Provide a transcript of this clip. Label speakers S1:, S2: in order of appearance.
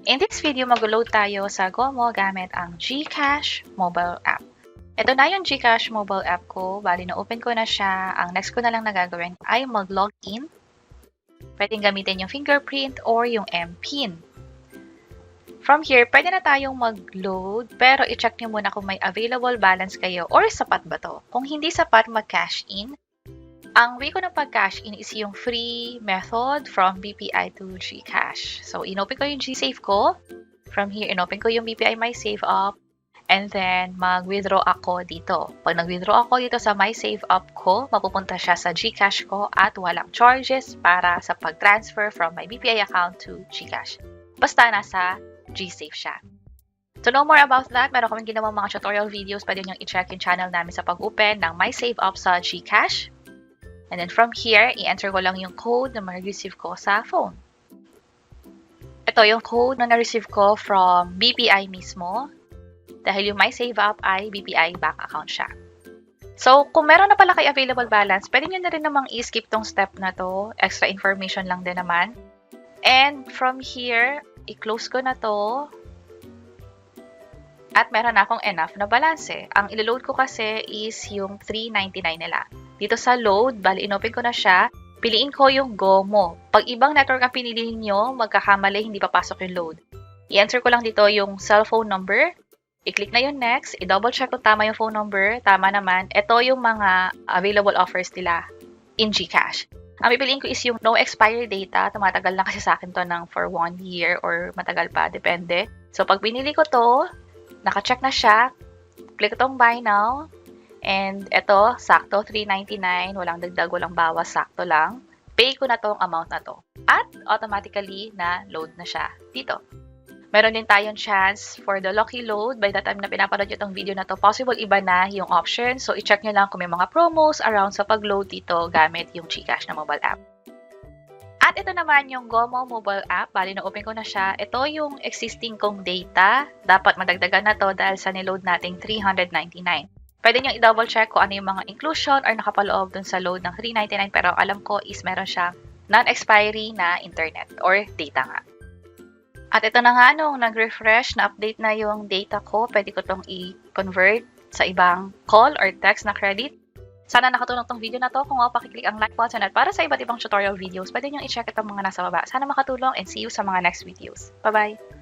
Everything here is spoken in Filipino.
S1: In this video, mag-load tayo sa GoMo gamit ang GCash mobile app. Ito na yung GCash mobile app ko. Bali, na-open ko na siya. Ang next ko na lang na gagawin ay mag-login. Pwedeng gamitin yung fingerprint or yung MPIN. From here, pwede na tayong mag-load, pero i-check nyo muna kung may available balance kayo or sapat ba to. Kung hindi sapat, mag-cash in. Ang way ko ng pag-cash in is yung free method from BPI to GCash. So, inopen ko yung GSave ko. From here, inopen ko yung BPI My Save Up. And then, mag-withdraw ako dito. Pag nag-withdraw ako dito sa My Save Up ko, mapupunta siya sa GCash ko at walang charges para sa pag-transfer from my BPI account to GCash. Basta nasa GSave siya. To know more about that, meron kaming ginawang mga tutorial videos. Pwede nyo i-check yung channel namin sa pag-open ng My Save Up sa GCash. And then from here, i-enter ko lang yung code na ma-receive ko sa phone. Ito yung code na na-receive ko from BPI mismo. Dahil yung My Save Up ay BPI bank account siya. So, kung meron na pala kayo available balance, pwede nyo na rin namang i-skip tong step na to. Extra information lang din naman. And from here, i-close ko na to. At meron na akong enough na balance eh. Ang ilo-load ko kasi is yung $3.99 nila. Dito sa load, bali inopen ko na siya. Piliin ko yung GoMo. Pag ibang network ang piniliin nyo, magkakamali, hindi papasok yung load. I-enter ko lang dito yung cellphone number. I-click na yung next. I-double check kung tama yung phone number. Tama naman. Ito yung mga available offers nila in GCash. Ang pipiliin ko is yung no expiry data. Tumatagal na kasi sa akin to ng for 1 year or matagal pa. Depende. So, pag binili ko to, naka-check na siya. Click itong buy now. And ito, sakto, $3.99. Walang dagdag, walang bawas, sakto lang. Pay ko na tong amount na to. At automatically na load na siya dito. Meron din tayong chance for the lucky load. By the time na pinapanood nyo itong video na to, possible iba na yung option. So, i-check nyo lang kung may mga promos around sa pag-load dito gamit yung GCash na mobile app. At ito naman yung GoMo mobile app. Bali, na-open ko na siya. Ito yung existing kong data. Dapat madagdagan na to dahil sa niload nating $399. Pwede nyo i-double check kung ano yung mga inclusion or nakapaloob dun sa load ng $399. Pero alam ko is meron siya non-expiry na internet or data nga. At ito na nga, nung nag-refresh, na-update na yung data ko, pwede ko itong i-convert sa ibang call or text na credit. Sana nakatulong tong video na to. Kung pakiclick ang like button at para sa iba't ibang tutorial videos, pwede nyo i-check itong mga nasa baba. Sana makatulong and see you sa mga next videos. Bye-bye!